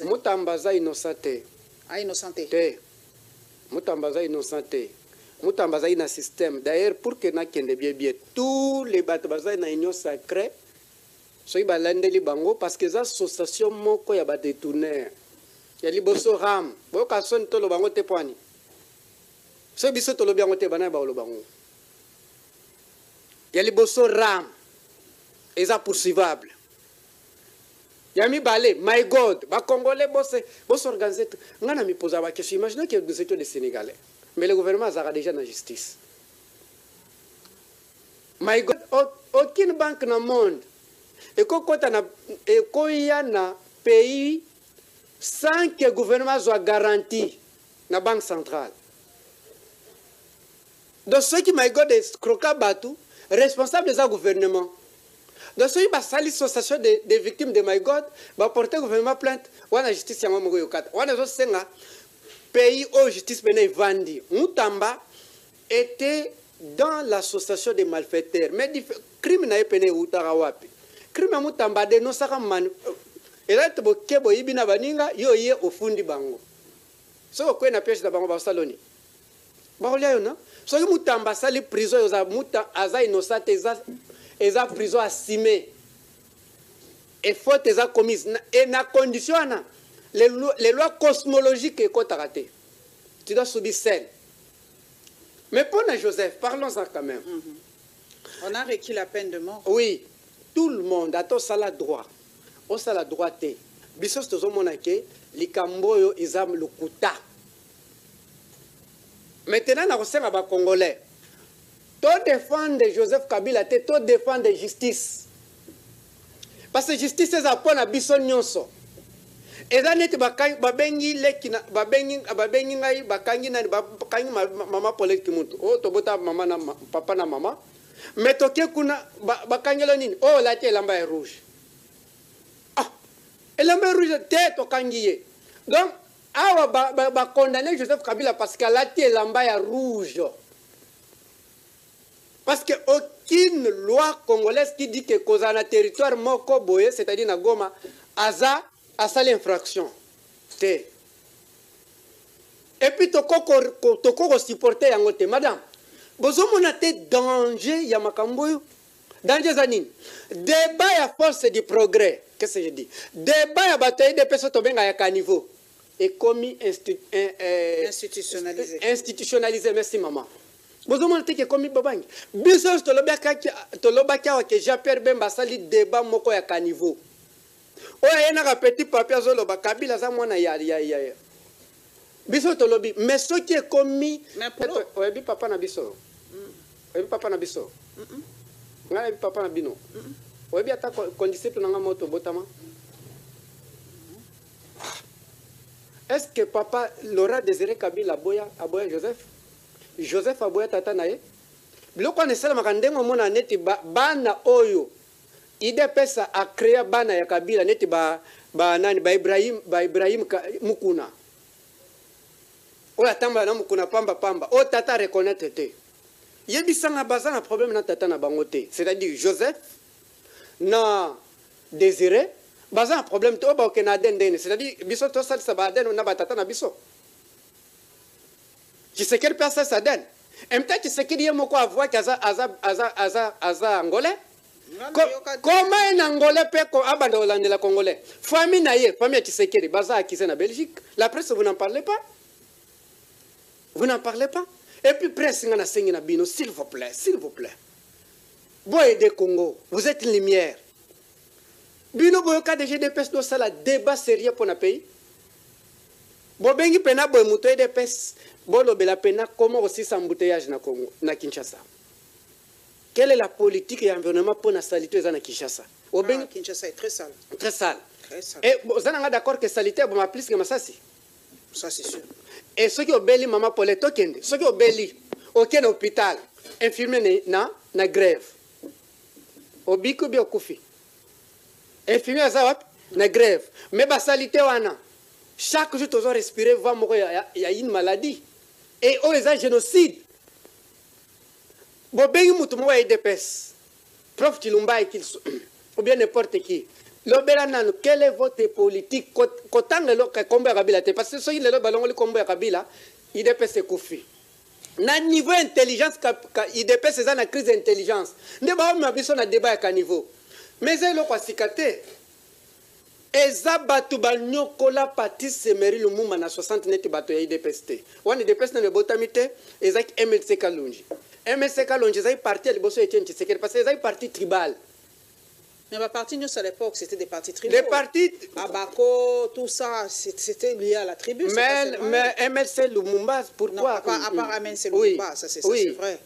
Mutambaza innocente. Ah, innocenté. Te. Mutambaza innocente. Mutambaza ina système. D'ailleurs, pour que na kende bien, tous les batabaza na union sacrée, soy balandeli bango parce que za association moko ya ba détourneur. Ya liboso ram. Boka son tolo bango te poani. So biso tolo biango te bana ba lo bango. Ya liboso ram. Eza poursuivable. Yami balé, my God, ba Congolais boss organisé. Ngana mi posa ba question. Imaginez que nous étions des Sénégalais, mais le gouvernement a déjà la justice. My God, aucune banque dans le monde et quand il y a un pays sans que le gouvernement soit garanti la banque centrale. Donc ceux qui my God est croquant batou, responsable des gouvernements. Donc, si vous avez l'association des victimes de My God, vous avez porté le gouvernement plainte, vous avez la justice, vous avez le pays où la justice est vendue. Moutamba était dans l'association des malfaiteurs. Mais le crime n'a pas été fait. Le crime Moutamba dénonce man. Et là, tu as dit que baninga yo ye au fond du bango. Si vous avez une pièce de bango, vous avez saloni. Vous avez non? Si vous Moutamba sali prison, vous avez innocent. Et la prison assumée. Et faute est commise. Et na condition, les lois cosmologiques et raté. Tu dois subir celle. Mais pour Joseph, parlons-en quand même. On a requis la peine de mort. Oui, tout le monde a tout ça la droit. On ça la droite. Bissos to zomonake, les Camboyo isam le kuta. Maintenant, on a ba Congolais. Tout défendre Joseph Kabila, tout défendre justice. Parce que justice est à point à bison nyonso. Et là net babengi lekina babengi ngai bakangi na bakangi mama Paulette Kimuntu. Oh to bota mama na papa na mama. Mais toke kuna bakangi lo nini? Oh la tie lamba rouge. Ah. Et lamba rouge te to kangiye. Donc awa ba condamner Joseph Kabila parce que la tie lamba rouge. Parce qu'aucune loi congolaise qui dit que cause un territoire moko boye, c'est-à-dire na Goma, aza l'infraction. Et puis toko supporter yangote, madame. Bozo monate danger ya makamboyo. Danger zanine. Débat ya force du progrès. Qu'est-ce que je dis? Débat ya bataille de personnes tobenga ya caniveau. Et commis institutionnalisé. Institutionnalisé, merci maman. Vous avez dit que comme babangi, biso tolobaka que Jean-Pierre Bemba sali débat moko ya caniveau. Oya na petit papier zolo ba Kabila za mwana ya. Biso tolobi, mais ce qui est commis, oya bi papa na biso. Oya bi papa na biso. Nga bi papa na bino. Oya bi ata condisciple na moto botama. Est-ce que papa Laura désiré Kabila aboya Joseph? Joseph Aboya tata nae biloko na sala makandengo mona neti bana oyo ide pesa a créer bana ya Kabila neti ba nani ba Ibrahim Mukuna ola tamba na Mukuna pamba o tata reconnaître te yebisanga bazana problème na tata na bango te, c'est-à-dire Joseph na Désiré bazana problème to ba okena dendene, c'est-à-dire biso to sala ba den na batata na biso. Tu sais quelle personne ça donne. Et peut-être tu sais qu'il y a beaucoup à voir qu'Aza Angolais. Comment un Angolais peut abandonner la Congolais? Famille naïe, famille tu sais qu'il y a Baza qui est en Belgique. La presse, vous n'en parlez pas. Vous n'en parlez pas. Et puis presse, s'il vous plaît, s'il vous plaît. Boy de Congo, vous êtes une lumière. Bino Boyoka de GDPS doit ça la débat sérieux pour notre pays. Bobengi pena boy muto EDPS bolo bela pena comment aussi s'embouteillage na Congo na Kinshasa. Quelle est la politique et l'environnement pour la saleté na Kinshasa? Bobengi Kinshasa est très sale. Très sale. Très sale. Et vous êtes d'accord que saleté bon ma plus que masasi. Ça c'est sûr. Et ceux qui ont belli maman pour les tokende, ceux qui ont belli aucun hôpital, infirmier na grève. Obiku bi okufi. Infirmier za na grève. Mais ba saleté wana chaque jour, tu dois respirer, voir il y a une maladie. Et il y a un génocide. Si tu as des prof Chilumba ou bien n'importe qui, lobela nanu quelle est votre politique kotanga lo kombo ya Kabila te parce que soki lelo balongoli kombo ya Kabila IDPS ekufi na niveau intelligence IDPS eza na crise d'intelligence nde baomema biso na débat ya kaniveau mais eza eloko asika te eza bato banyokola Patrice Emery Lumumba na 60 neti bato ya IDPS te wana IDPS nano ebotami te ezaki MLC Kalonji ezaki parti ya liboso Etienne Tshisekedi parce que ezaki parti tribal. Mais ma parti, nous, à l'époque, c'était des partis tribaux. Les partis... Abako, tout ça, c'était lié à la tribu. Mais MLC Lumumba, pourquoi? Non, à part MLC Lumumba, oui, ça c'est vrai.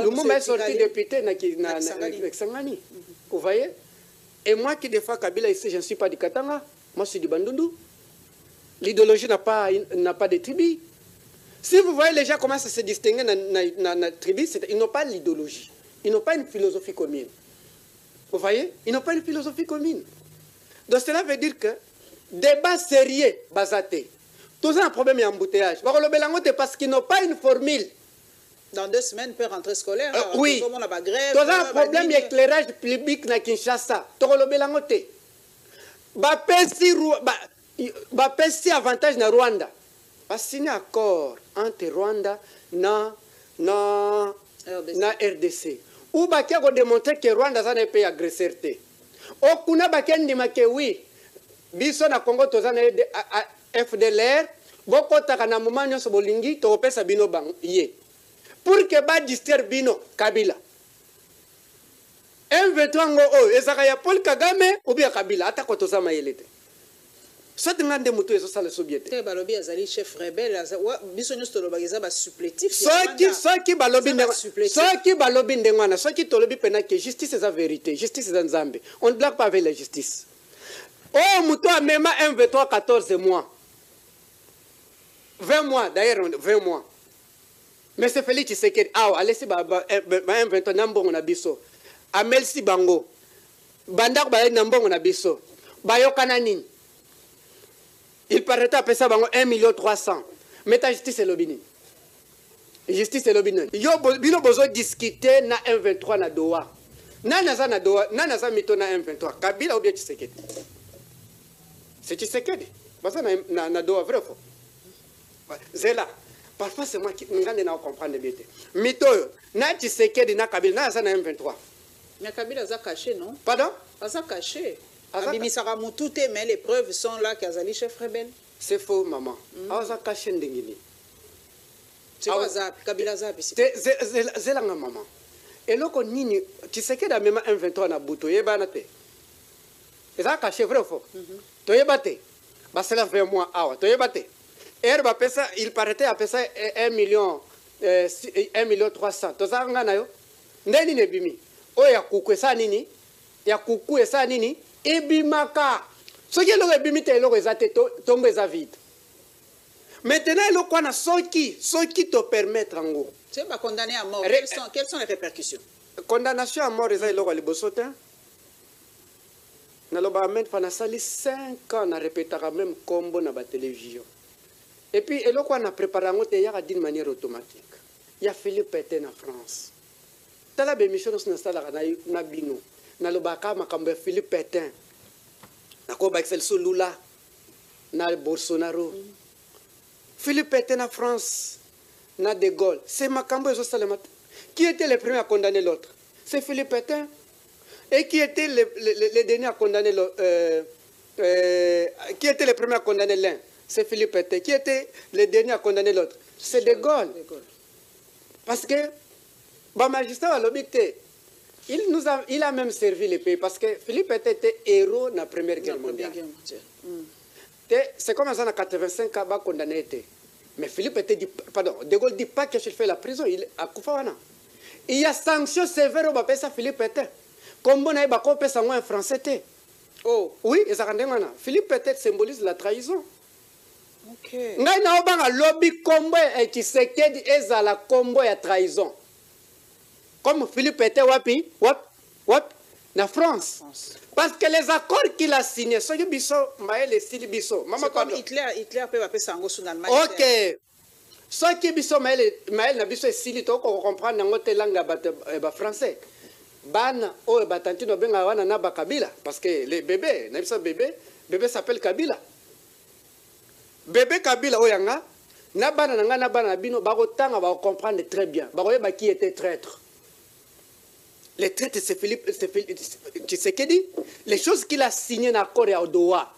Lumumba est sorti député avec Sangani. Vous voyez? Et moi qui défends Kabila ici, je ne suis pas du Katanga. Moi, je suis du Bandundu. L'idéologie n'a pas de tribu. Si vous voyez les gens commencent à se distinguer dans la tribu, ils n'ont pas l'idéologie. Ils n'ont pas une philosophie commune. Vous voyez? Ils n'ont pas une philosophie commune. Donc cela veut dire que débat sérieux, basaté. Tout ça un problème d'embouteillage. Parce qu'ils n'ont pas une formule. Dans 2 semaines, peut rentrer scolaire. Oui. Tout ça un problème d'éclairage public na Kinshasa. Bapesi avantage na Rwanda. Ba signé accord entre Rwanda na RDC. Ou bakia ko démontrer que Rwanda ça n'est pas agresseur té. Okuna bakia ndima ke oui. Biso na Congo tozana FDLR boko taka na moment nyonso bolingi to pesa bino bang ye. Pour que ba distraire bino Kabila. M23 ngo o ezaka ya Paul Kagame ou bien Kabila ata ko tozama yelete. Sote ngande mutu ezo sala sobiete. Te balobi azali chef rebelle biso nyonso tolobageza ba supplétif. Soki balobi ndengwana soki tolobi pena que justice est la vérité, justice est nzambe. On ne blague pas avec la justice. Oh mutu a même M23 14 mois. 20 mois d'ailleurs 20 mois. Mais c'est Félix Tshisekedi alesi ba M23 nambongo na biso. Amelsi bango. Bandak ba nambongo na biso. Bayokana nini? Il paraît à ça 1,3 million. Mais ta justice est l'obini. Justice est l'obini. Yo bino bozo discuter na M23 na Doha. Nana na Doha, nana za mito na M23. Kabila ou bien Tshisekedi. C'est Tshisekedi. Basa na Doha vrai faux. Zela. Parfois c'est moi qui ngande na comprendre bien. Mito na Tshisekedi na Kabila na M23. Mais Kabila za caché non? Pardon? Ça caché. Mais les preuves sont là qu'Azali chef rebelle. C'est faux, maman. Aza caché ndengini. C'est quoi ça? Kabila Zap ici. C'est la maman. Et là, nini, tu sais que dans même M23 na buto yeba te. Eza caché vrai ou faux? To yeba te. Ba c'est la 20 mois awa. To yeba te. Et ba pesa il paraît à pesa 1 million 300. To za ngana yo. Ndeni ne bimi. O ya kuku esa nini? Ya kuku esa nini? Ebimaka. Ce qui est le bimite est le tombe za vide. Maintenant, le quoi na soki te permettre en gros. Tu vas condamner à mort. Quelles sont les répercussions? Condamnation à mort, c'est le libosote. Na lo ba men fana sali 5 ans na répétera même combo na ba télévision. Et puis le quoi na préparé ngote ya d'une manière automatique. Il y a Philippe Pétain en France. Tala be mission na sala na bino. Na lo ba ka makambe Philippe Pétain. Na ko ba Excel Lula na Bolsonaro. Philippe Pétain en France na De Gaulle. C'est makambo ezo salema. Qui était le premier à condamner l'autre? C'est Philippe Pétain. Et qui était le dernier à condamner qui était le premier à condamner l'un? C'est Philippe Pétain. Qui était le dernier à condamner l'autre? C'est De Gaulle. Parce que le magistrat à l'obité, il a même servi le pays parce que Philippe Pétain était héros dans la Première Guerre mondiale. C'est comme ça en 85 qu'il a condamné. Mais Philippe Pétain dit, pardon, De Gaulle ne dit pas qu'il fait la prison, il a Koufawana. Il y a sanctions sévères au ça Philippe Pétain. Comme on a eu un français. Oh. Oui, Philippe Pétain symbolise la trahison. Ok. Ngai na obanga lobby combo et Tshisekedi ezala combo ya trahison. Comme Philippe Pétain wapi na France. Parce que les accords qu'il a signés, ceux qui biso maël style biso. Maman comme Hitler peut appeler ça en Allemagne. OK. Ceux qui biso maël na biso style to ko comprendre ngote langue ba français. bana oyo batantino benga wana na bakabila parce que les bébés na biso bébé s'appelle Kabila. Bébé Kabila oyanga na bana nanga na bana bino bakotanga ba comprendre très bien. Bakoyeba qui était traître. Les traîtres c'est Philippe Tshisekedi, les choses qu'il a signées dans l'accord à Odoa.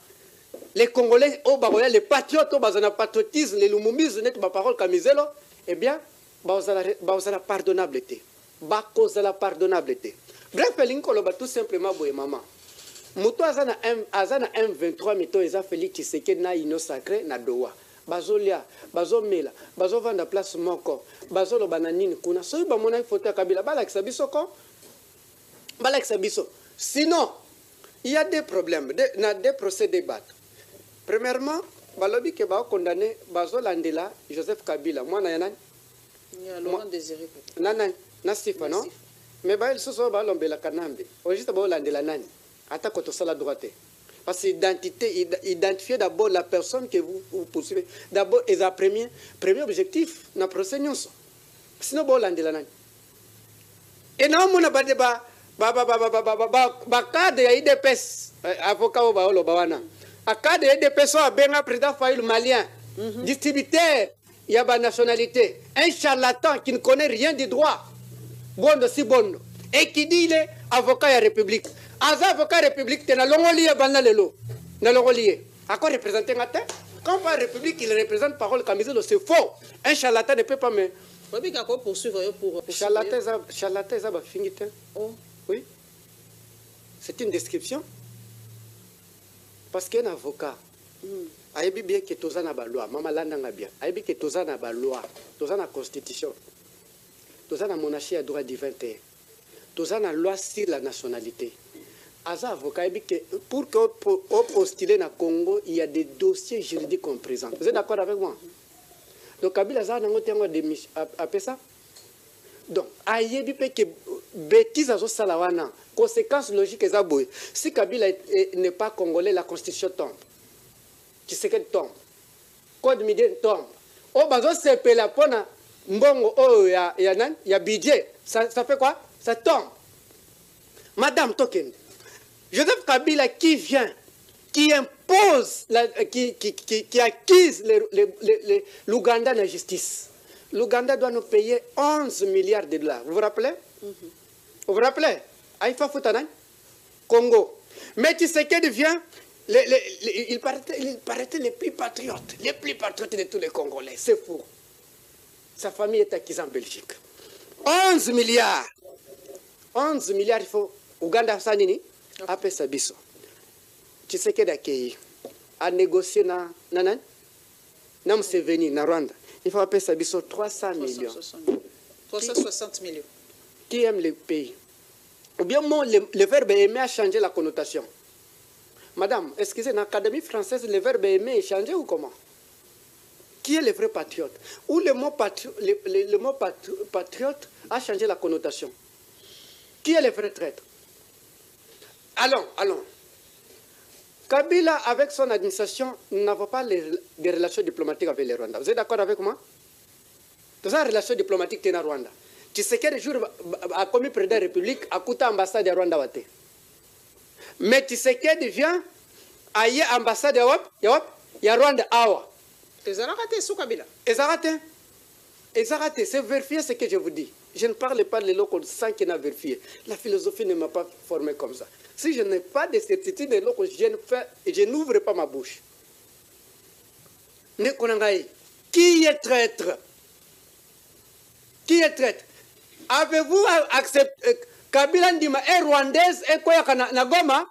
Les Congolais au Baroya, les patriotes au bazana patriotisme, les lumumisme net ma parole kamizelo, eh bien bazala pardonnabilité. Bakozala pardonnabilité. Bref, l'incolo tout simplement boye maman. Muto azana M23 mito eza Félix Tshisekedi na ino sacré na Doha. Bazolia, bazomela, bazovanda place moko, bazolo bananini kuna. Soyi ba mona photo Kabila balakisa biso ko. Balakisa biso. Sinon, il y a des problèmes, des procédés battre. Premièrement, balobi ke ba condamné bazolandela Joseph Kabila. Moi na yanani? Laurent Désiré. Nanani? Na sifa non? Mais ba il soso ba lombela kanambe. O juste ba landela nani? Ata koto sala droite. Parce que identifier d'abord la personne que vous poursuivez. D'abord, et le premier objectif, na procès nyonso. Sinon ba landela nani? Et non mona ba débat cadre ya IDPS avocat au baolo bawana a cadre ya IDPS a benga président Faïl malien distributeur il y a ba nationalité un charlatan qui ne connaît rien du droit bondo si bondo et qui dit il est avocat ya république aza avocat république te na longoli ya bana lelo na longoli a quoi représenter ngate quand par république il représente parole Kamizelo c'est faux un charlatan ne peut pas me poursuivre pour charlatan za ba fingite oh oui, c'est une description. Parce qu'un avocat, il dit bien que tout ça n'a pas loi. Maman l'a bien. Il dit que tout ça n'a pas loi. Tout ça n'a constitution. Tout ça n'a monarchie à droit divin. Tout ça n'a loi sur la nationalité. As avocat, il dit que pour postuler dans le Congo, il y a des dossiers juridiques qu'on présente. Vous êtes d'accord avec moi? Donc, Kabila a appelé ça. Donc, ayebi pe que bêtise azo salawana, conséquence logique est aboy. Si Kabila n'est pas congolais, la constitution tombe. Tshisekedi tombe. Code Midi tombe. Oh bazo sepe la pona mbongo oh ya budget. Ça fait quoi? Ça tombe. Madame Tokende. Joseph Kabila qui vient, qui impose, qui acquise l'Ouganda dans la justice. L'Ouganda doit nous payer 11 milliards de dollars. Vous vous rappelez? Vous vous rappelez? Aïfa Foutanan, Congo. Mais Tshisekedi vient, il paraît les plus patriotes de tous les Congolais. C'est fou. Sa famille est acquise en Belgique. 11 milliards. 11 milliards, il faut. Ouganda Sanini, après Sabiso. Tshisekedi accueilli. A négocié na Museveni, na Rwanda. Il faut appeler ça 300 millions. 360 millions. Qui aime le pays? Ou bien le verbe aimer a changé la connotation. Madame, excusez, dans l'Académie française, le verbe aimer est changé ou comment? Qui est le vrai patriote? Ou le mot patriote a changé la connotation? Qui est le vrai traître? Allons. Kabila, avec son administration, n'avons pas des relations diplomatiques avec le Rwanda. Vous êtes d'accord avec moi? Dans une relation diplomatique avec le Rwanda. Tshisekedi jour a commis président de la République à coûté ambassade de Rwanda. Mais Tshisekedi vient à l'ambassade de Rwanda. Ils ont raté sous Kabila. Ils ont raté. C'est vérifié ce que je vous dis. Je ne parle pas de l'eau sans qu'il n'a vérifié. La philosophie ne m'a pas formé comme ça. Si je n'ai pas de certitude de l'eau, je n'ouvre pas ma bouche. Qui est traître? Qui est traître? Avez-vous accepté Kabila Ndima est rwandaise et quoi na Goma?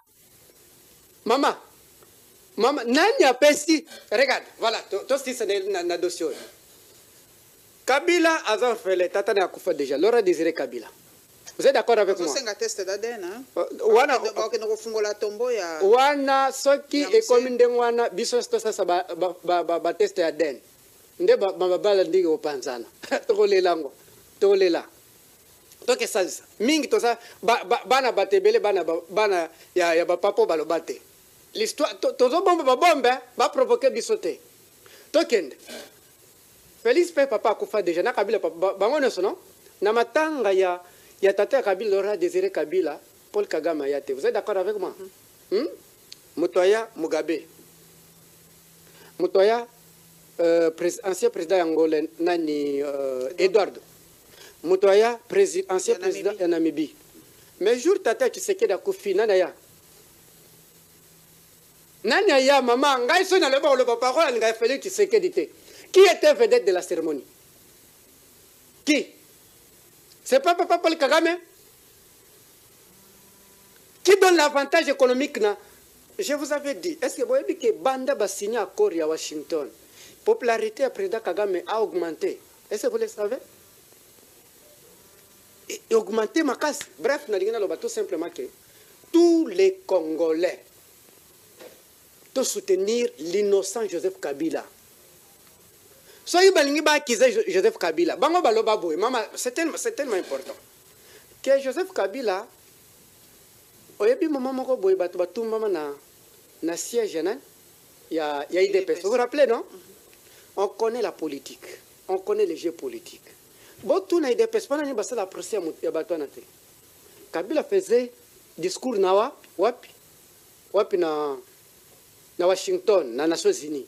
Maman, nani a pesi? Regarde, voilà, tout ce c'est na dossier. Kabila a fait le tata na kufa déjà. Laura Désiré Kabila. Vous êtes d'accord avec moi? C'est un test d'ADN. Wana soki e commune wana biso sto sasa ba test d'ADN. Nde ba bala ndiki opanzana. Tokolelango. Tokolela. Toke sasa. Mingi to sa bana batebele bana ya ba papo balobate. L'histoire tozo bomba ba bombe ba provoquer bisote. Tokende. Félix pe papa kufa déjà na Kabila bango neso non? Na matanga ya Il y a Tata Kabila, Laura Désiré Kabila, Paul Kagame Ayate. Vous êtes d'accord avec moi? Mutoya Mugabe. Mutoya, ancien président angolais, Nani Eduardo. Mutoya, ancien président de Namibie. Mais jour Tata Tshisekedi a Kofi, Nanaya. Nanaya, maman, ngai son na le parole, ngai Félix Tshisekedi. Qui était vedette de la cérémonie? Qui? C'est pas Papa Paul Kagame? Qui donne l'avantage économique na? Je vous avais dit, est-ce que vous avez dit que Banda va signer un accord à Washington? La popularité du président Kagame a augmenté. Est-ce que vous le savez? Et augmenté ma casse. Bref, tout simplement que tous les Congolais doivent soutenir l'innocent Joseph Kabila. Soyez balingi ba kize Joseph Kabila. Bango baloba boy. Maman, c'est tellement important. Que Joseph Kabila, oyebi maman moko boy batu maman na siège nan, il y a IDPS. Vous vous rappelez, non? On connaît la politique. On connaît les jeux politiques. Bon, tout na IDPS, pendant que basa la procès ya batu anate. Kabila faisait discours na wapi na Washington, na Nations Unies.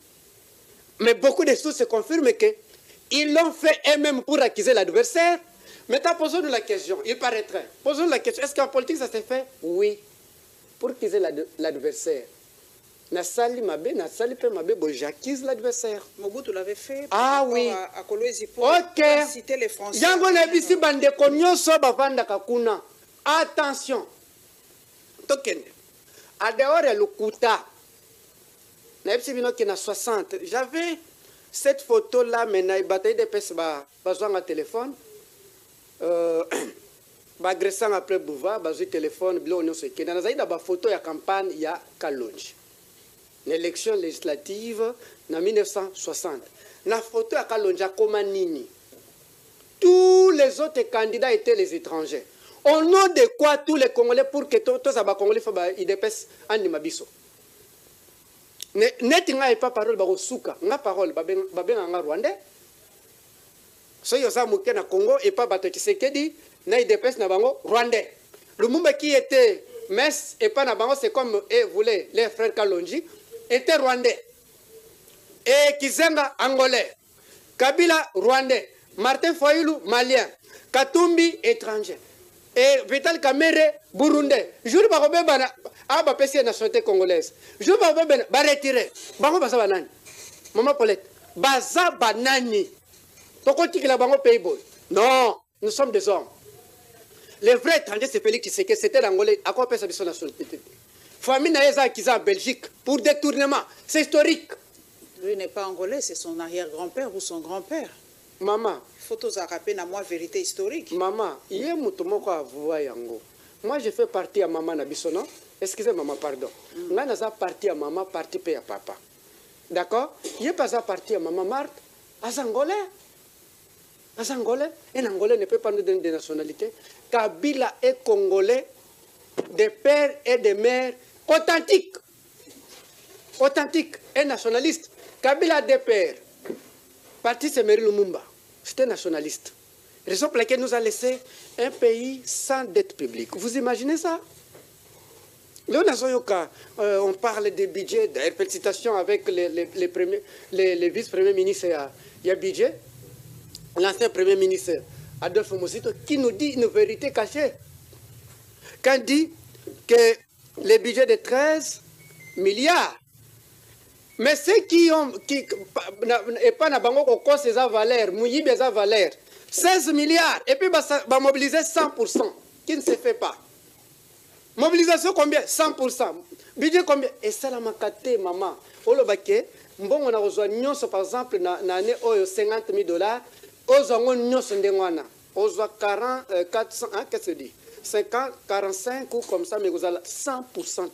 Mais beaucoup de choses se confirment qu'ils l'ont fait eux-mêmes pour accuser l'adversaire. Maintenant, posons-nous la question. Il paraîtrait. Posons-nous la question. Est-ce qu'en politique, ça s'est fait? Oui. Pour accuser l'adversaire. Nasali Mabe, Nasali Pe Mabe, j'accuse l'adversaire. Mobutu l'avait fait. Ah oui. À Kolwezi pour citer les Français. Yango Nabisi Bande Konyo Soba Vanda Kakuna. Attention. Token. À dehors, il y a le Kouta. J'avais cette photo-là, mais il bataille de pèse besoin de téléphone. Agressant après Bouva, besoin de téléphone, blo non c'est que dans la photo il y a campagne il y a Kalonji. L'élection législative en 1960. La photo à Kalonji comme Nini. Tous les autres candidats étaient les étrangers. Au nom de quoi tous les Congolais pour que tous les Congolais fassent des dépêches en Nimabiso. Neti nga pas parole ba suka nga parole ba nga Rwandais so yosa muke na Congo et pas bato Tshisekedi na IDPS na bango Rwandais. Lumumba qui était Metz et pas na bango c'est comme voulait les frères Kalonji était Rwandais et Kizenga Angolais, Kabila Rwandais, Martin Fayulu Malien, Katumbi étranger et Vital Kamerhe Burundais. Jour ba bana ba pesi nationalité congolaise. Jour ba retiré. Bango basa banani. Maman Paulette, baza banani. Tokoti la bango pays boy. Non, nous sommes des hommes. Les vrais étrangers c'est Félix Tshisekedi, c'était l'Angolais à quoi pesa son nationalité. Famille naeza kiza en Belgique pour détournement, c'est historique. Lui n'est pas angolais, c'est son arrière-grand-père ou son grand-père. Maman, photos à rappeler à moi vérité historique. Maman, il y a mutomoko avoué yango. Moi je fais partie à maman nabiso non? Excusez maman pardon. Nga naza partie à maman, partie pe à papa. D'accord? Il a pas partie à maman Marthe, à Angolais. À Angolais, un Angolais ne peut pas nous donner de nationalité. Kabila est Congolais de père et de mère authentiques. Authentique et nationaliste. Kabila a des pères. Parti Semery Lumumba. C'était nationaliste. Raison pour laquelle nous a laissé un pays sans dette publique. Vous imaginez ça? On parle des budgets, d'ailleurs, félicitations avec les vice-premiers ministres. Il y a budget. L'ancien premier ministre Adolphe Mosito qui nous dit une vérité cachée. Quand il dit que les budgets de 13 milliards, mais ceux qui ont, et pas na bango ko ces valeurs, mouyi des valeurs, 16 milliards, et puis va mobiliser 100%, qui ne se fait pas. Mobilisation combien? 100%. Budget combien? Et ça la makate, maman. Olobake, bon on a reçu nyonso par exemple na année oyo $50,000, ozango nyonso ndengwana. Ozo 40, 400, hein, qu'est-ce que dit? 50, 45 ou comme ça, mais vous avez 100%.